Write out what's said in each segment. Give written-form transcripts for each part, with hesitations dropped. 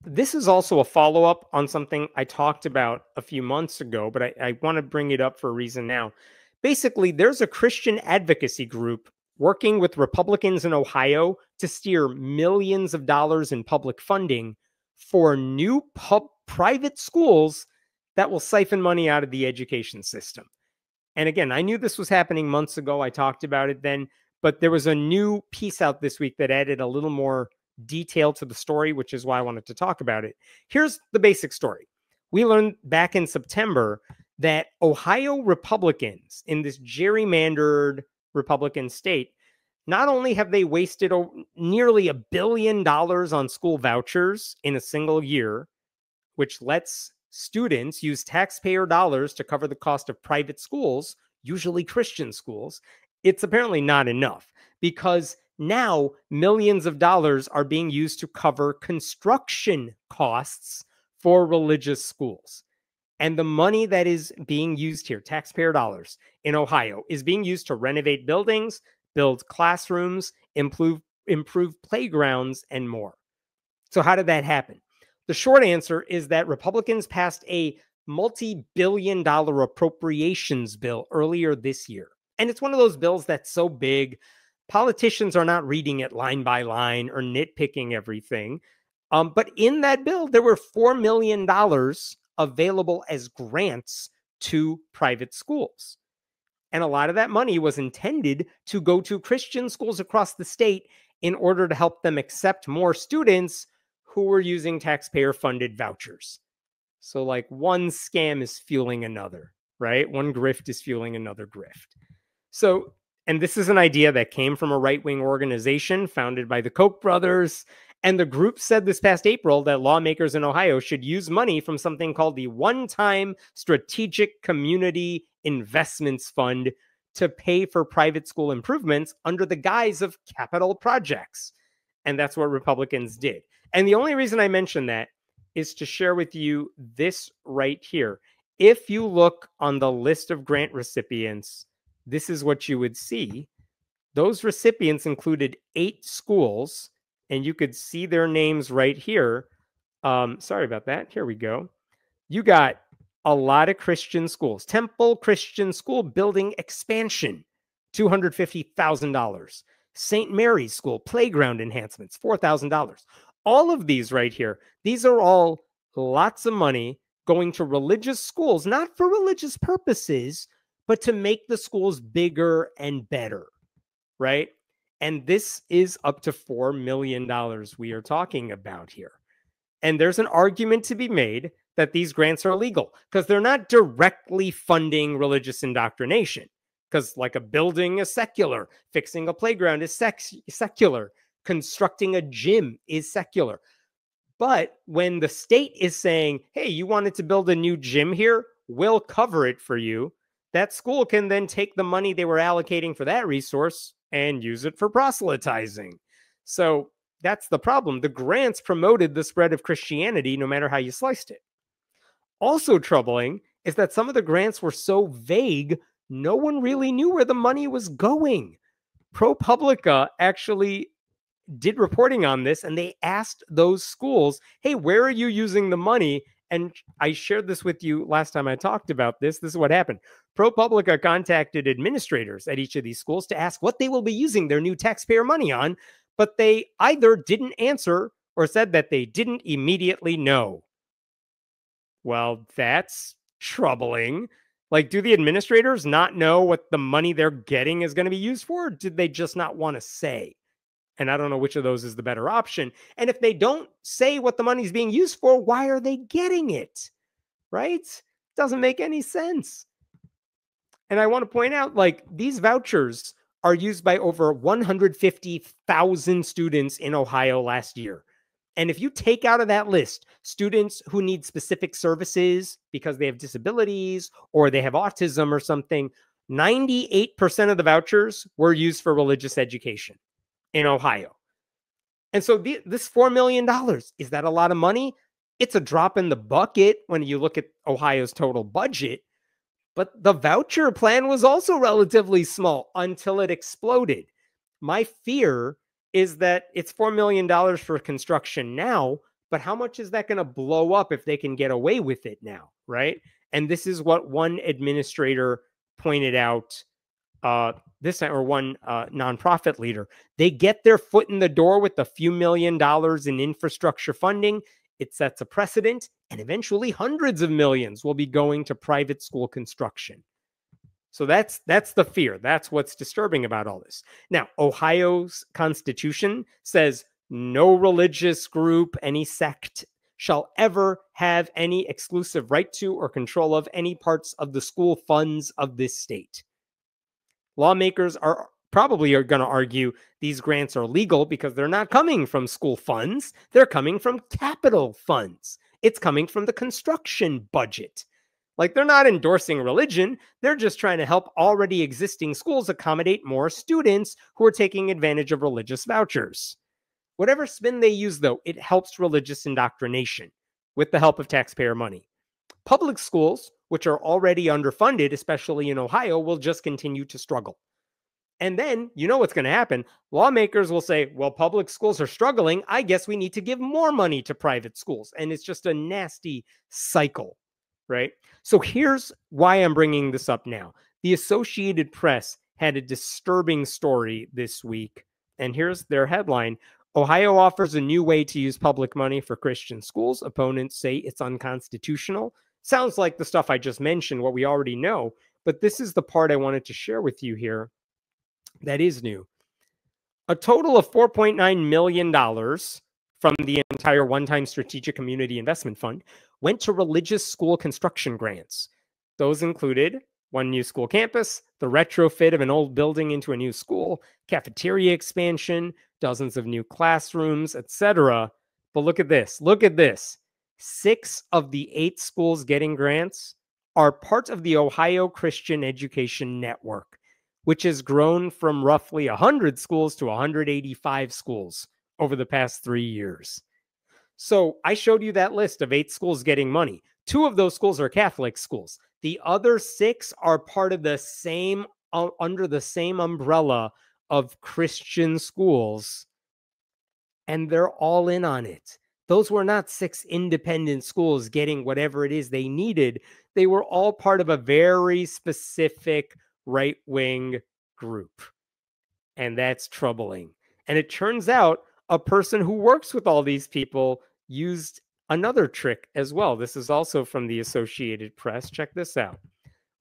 this is also a follow-up on something I talked about a few months ago, but I want to bring it up for a reason now. Basically, there's a Christian advocacy group working with Republicans in Ohio to steer millions of dollars in public funding for new private schools that will siphon money out of the education system. And again, I knew this was happening months ago. I talked about it then, but there was a new piece out this week that added a little more detail to the story, which is why I wanted to talk about it. Here's the basic story. We learned back in September that Ohio Republicans in this gerrymandered Republican state, not only have they wasted nearly $1 billion on school vouchers in a single year, which lets students use taxpayer dollars to cover the cost of private schools, usually Christian schools, it's apparently not enough, because now millions of dollars are being used to cover construction costs for religious schools. And the money that is being used here, taxpayer dollars in Ohio, is being used to renovate buildings, build classrooms, improve playgrounds, and more. So how did that happen? The short answer is that Republicans passed a multi-billion-dollar appropriations bill earlier this year. And it's one of those bills that's so big, politicians are not reading it line by line or nitpicking everything. But in that bill, there were $4 million available as grants to private schools. And a lot of that money was intended to go to Christian schools across the state in order to help them accept more students who were using taxpayer-funded vouchers. So like one scam is fueling another, right? One grift is fueling another grift. So, and this is an idea that came from a right-wing organization founded by the Koch brothers. And the group said this past April that lawmakers in Ohio should use money from something called the One-Time Strategic Community Investments Fund to pay for private school improvements under the guise of capital projects. And that's what Republicans did. And the only reason I mention that is to share with you this right here. If you look on the list of grant recipients, this is what you would see. Those recipients included 8 schools, and you could see their names right here. Sorry about that. Here we go. You got a lot of Christian schools. Temple Christian School Building Expansion, $250,000. St. Mary's School Playground Enhancements, $4,000. All of these right here, these are all lots of money going to religious schools, not for religious purposes, but to make the schools bigger and better, right? And this is up to $4 million we are talking about here. And there's an argument to be made that these grants are illegal because they're not directly funding religious indoctrination. Because like a building is secular, fixing a playground is secular, constructing a gym is secular. But when the state is saying, hey, you wanted to build a new gym here, we'll cover it for you, that school can then take the money they were allocating for that resource and use it for proselytizing. So that's the problem. The grants promoted the spread of Christianity no matter how you sliced it. Also troubling is that some of the grants were so vague, no one really knew where the money was going. ProPublica actually did reporting on this, and they asked those schools, hey, where are you using the money? And I shared this with you last time I talked about this. This is what happened. ProPublica contacted administrators at each of these schools to ask what they will be using their new taxpayer money on, but they either didn't answer or said that they didn't immediately know. Well, that's troubling. Like, do the administrators not know what the money they're getting is going to be used for? Or did they just not want to say? And I don't know which of those is the better option. And if they don't say what the money is being used for, why are they getting it? Right? Doesn't make any sense. And I want to point out, like, these vouchers are used by over 150,000 students in Ohio last year. And if you take out of that list students who need specific services because they have disabilities or they have autism or something, 98% of the vouchers were used for religious education in Ohio. And so this $4 million, is that a lot of money? It's a drop in the bucket when you look at Ohio's total budget. But the voucher plan was also relatively small until it exploded. My fear is that it's $4 million for construction now, but how much is that going to blow up if they can get away with it now, right? And this is what one administrator pointed out this time, or one nonprofit leader. They get their foot in the door with a few $1,000,000 in infrastructure funding. It sets a precedent, and eventually hundreds of millions will be going to private school construction. So that's the fear. That's what's disturbing about all this. Now, Ohio's constitution says no religious group, any sect, shall ever have any exclusive right to or control of any parts of the school funds of this state. Lawmakers are probably going to argue these grants are legal because they're not coming from school funds. They're coming from capital funds. It's coming from the construction budget. Like, they're not endorsing religion. They're just trying to help already existing schools accommodate more students who are taking advantage of religious vouchers. Whatever spin they use, though, it helps religious indoctrination with the help of taxpayer money. Public schools, which are already underfunded, especially in Ohio, will just continue to struggle. And then, you know what's going to happen? Lawmakers will say, well, public schools are struggling. I guess we need to give more money to private schools. And it's just a nasty cycle, right? So here's why I'm bringing this up now. The Associated Press had a disturbing story this week. And here's their headline: Ohio offers a new way to use public money for Christian schools. Opponents say it's unconstitutional. Sounds like the stuff I just mentioned, what we already know. But this is the part I wanted to share with you here that is new. A total of $4.9 million from the entire one-time Strategic Community Investment Fund went to religious school construction grants. Those included one new school campus, the retrofit of an old building into a new school, cafeteria expansion, dozens of new classrooms, etc. But look at this. Look at this. 6 of the 8 schools getting grants are part of the Ohio Christian Education Network, which has grown from roughly 100 schools to 185 schools over the past 3 years. So I showed you that list of 8 schools getting money. 2 of those schools are Catholic schools. The other 6 are part of the same, under the same umbrella of Christian schools, and they're all in on it. Those were not 6 independent schools getting whatever it is they needed. They were all part of a very specific right-wing group. And that's troubling. And it turns out a person who works with all these people used another trick as well. This is also from the Associated Press. Check this out.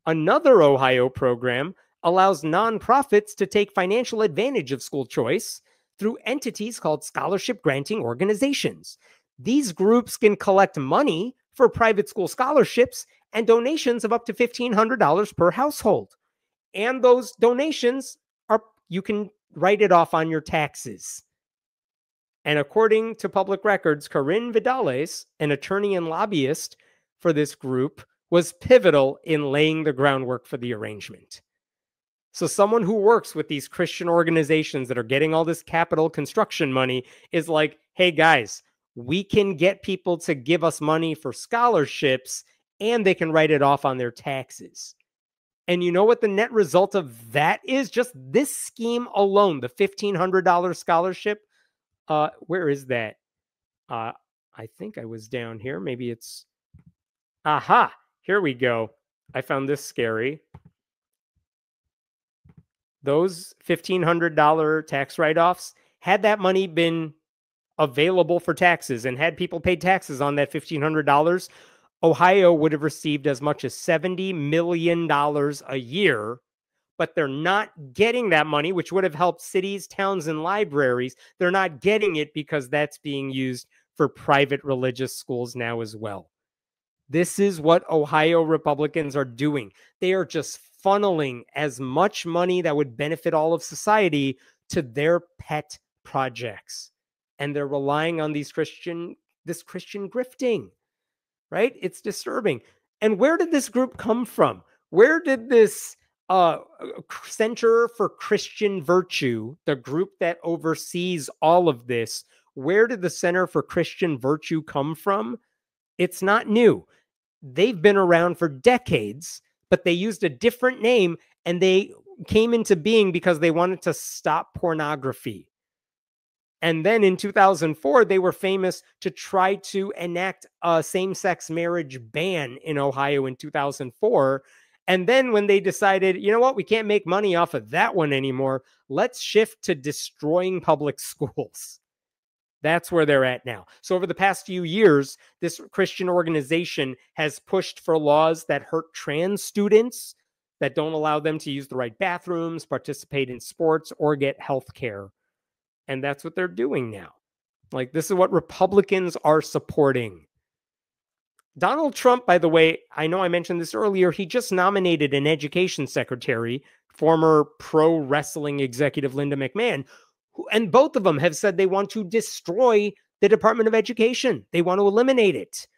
Another Ohio program allows nonprofits to take financial advantage of school choice through entities called scholarship granting organizations. These groups can collect money for private school scholarships and donations of up to $1,500 per household. And those donations you can write it off on your taxes. And according to public records, Corinne Vidales, an attorney and lobbyist for this group, was pivotal in laying the groundwork for the arrangement. So someone who works with these Christian organizations that are getting all this capital construction money is like, hey guys, we can get people to give us money for scholarships and they can write it off on their taxes. And you know what the net result of that is? Just this scheme alone, the $1,500 scholarship. Where is that? I think I was down here. Maybe it's... Aha! Here we go. I found this scary. Those $1,500 tax write-offs, had that money been available for taxes and had people paid taxes on that $1,500, Ohio would have received as much as $70 million a year, but they're not getting that money, which would have helped cities, towns, and libraries. They're not getting it because that's being used for private religious schools now as well. This is what Ohio Republicans are doing. They are just funneling as much money that would benefit all of society to their pet projects. And they're relying on this Christian grifting. Right? It's disturbing. And where did this group come from? Where did this Center for Christian Virtue, the group that oversees all of this, where did the Center for Christian Virtue come from? It's not new. They've been around for decades, but they used a different name, and they came into being because they wanted to stop pornography. And then in 2004, they were famous to try to enact a same-sex marriage ban in Ohio in 2004. And then when they decided, you know what, we can't make money off of that one anymore, let's shift to destroying public schools. That's where they're at now. So over the past few years, this Christian organization has pushed for laws that hurt trans students, that don't allow them to use the right bathrooms, participate in sports, or get health care. And that's what they're doing now. Like, this is what Republicans are supporting. Donald Trump, by the way, I know I mentioned this earlier, he just nominated an education secretary, former pro wrestling executive Linda McMahon, and both of them have said they want to destroy the Department of Education. They want to eliminate it.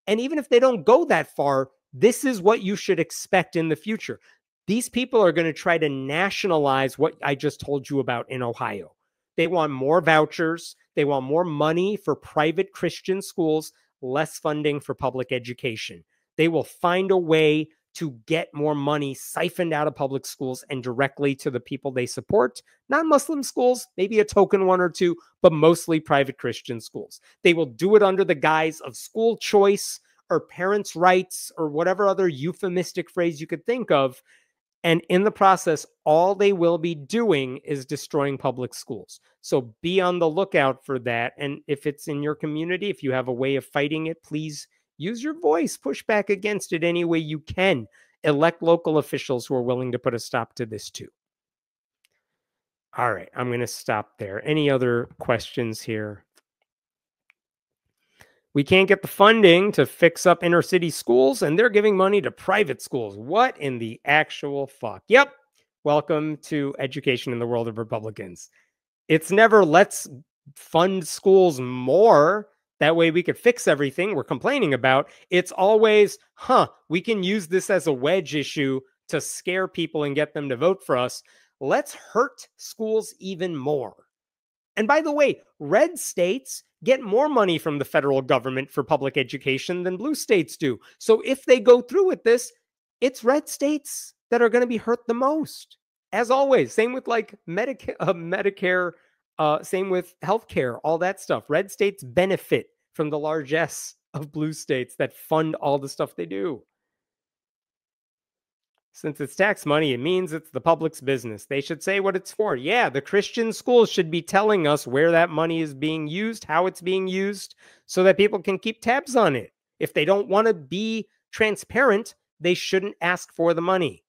And even if they don't go that far, this is what you should expect in the future. These people are going to try to nationalize what I just told you about in Ohio. They want more vouchers. They want more money for private Christian schools, less funding for public education. They will find a way to get more money siphoned out of public schools and directly to the people they support. Non-Muslim schools, maybe a token one or two, but mostly private Christian schools. They will do it under the guise of school choice or parents' rights or whatever other euphemistic phrase you could think of. And in the process, all they will be doing is destroying public schools. So be on the lookout for that. And if it's in your community, if you have a way of fighting it, please use your voice, push back against it any way you can. Elect local officials who are willing to put a stop to this too. All right, I'm going to stop there. Any other questions here? We can't get the funding to fix up inner city schools, and they're giving money to private schools. What in the actual fuck? Yep. Welcome to education in the world of Republicans. It's never let's fund schools more. That way we could fix everything we're complaining about. It's always, we can use this as a wedge issue to scare people and get them to vote for us. Let's hurt schools even more. And by the way, red states get more money from the federal government for public education than blue states do. So if they go through with this, it's red states that are going to be hurt the most. As always, same with like Medicare, same with healthcare, all that stuff. Red states benefit from the largesse of blue states that fund all the stuff they do. Since it's tax money, it means it's the public's business. They should say what it's for. Yeah, the Christian schools should be telling us where that money is being used, how it's being used, so that people can keep tabs on it. If they don't want to be transparent, they shouldn't ask for the money.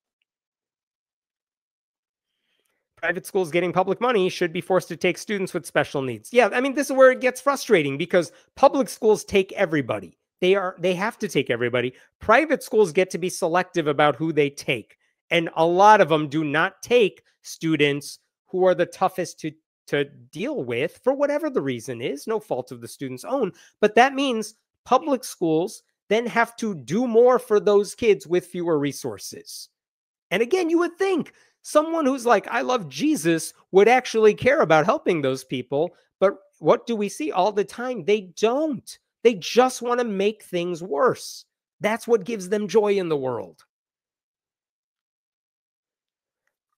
Private schools getting public money should be forced to take students with special needs. Yeah, I mean, this is where it gets frustrating because public schools take everybody. They have to take everybody. Private schools get to be selective about who they take. And a lot of them do not take students who are the toughest to deal with for whatever the reason is, no fault of the student's own. But that means public schools then have to do more for those kids with fewer resources. And again, you would think someone who's like, I love Jesus would actually care about helping those people. But what do we see all the time? They don't. They just want to make things worse. That's what gives them joy in the world.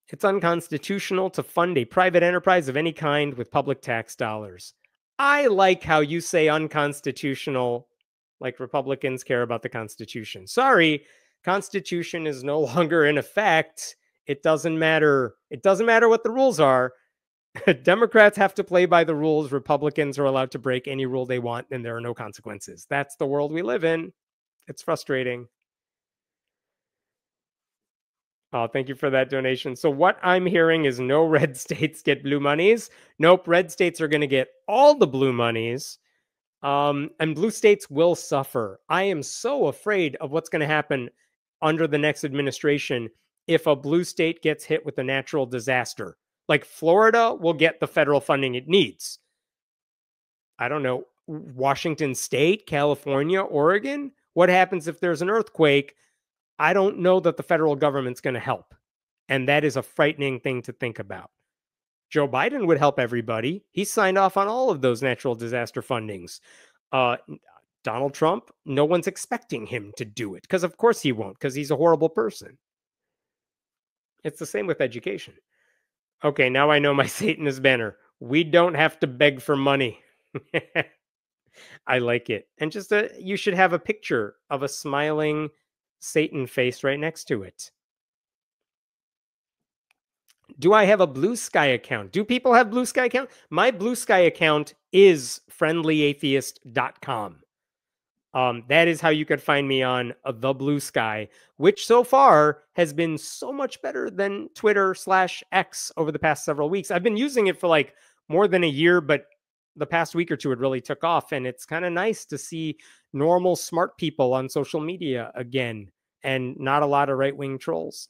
It's unconstitutional to fund a private enterprise of any kind with public tax dollars. I like how you say unconstitutional, like Republicans care about the Constitution. Sorry, Constitution is no longer in effect. It doesn't matter. It doesn't matter what the rules are. Democrats have to play by the rules. Republicans are allowed to break any rule they want, and there are no consequences. That's the world we live in. It's frustrating. Oh, thank you for that donation. So what I'm hearing is no red states get blue monies. Nope, red states are going to get all the blue monies. And blue states will suffer. I am so afraid of what's going to happen under the next administration if a blue state gets hit with a natural disaster. Like Florida will get the federal funding it needs. I don't know, Washington State, California, Oregon? What happens if there's an earthquake? I don't know that the federal government's going to help. And that is a frightening thing to think about. Joe Biden would help everybody. He signed off on all of those natural disaster fundings. Donald Trump, no one's expecting him to do it because of course he won't, because he's a horrible person. It's the same with education. Okay, now I know my Satanist banner. We don't have to beg for money. I like it. And just you should have a picture of a smiling Satan face right next to it. Do I have a Blue Sky account? Do people have Blue Sky account? My Blue Sky account is friendlyatheist.com. That is how you could find me on the Blue Sky, which so far has been so much better than Twitter/X over the past several weeks. I've been using it for like more than a year, but the past week or two it really took off, and it's kind of nice to see normal, smart people on social media again, and not a lot of right-wing trolls.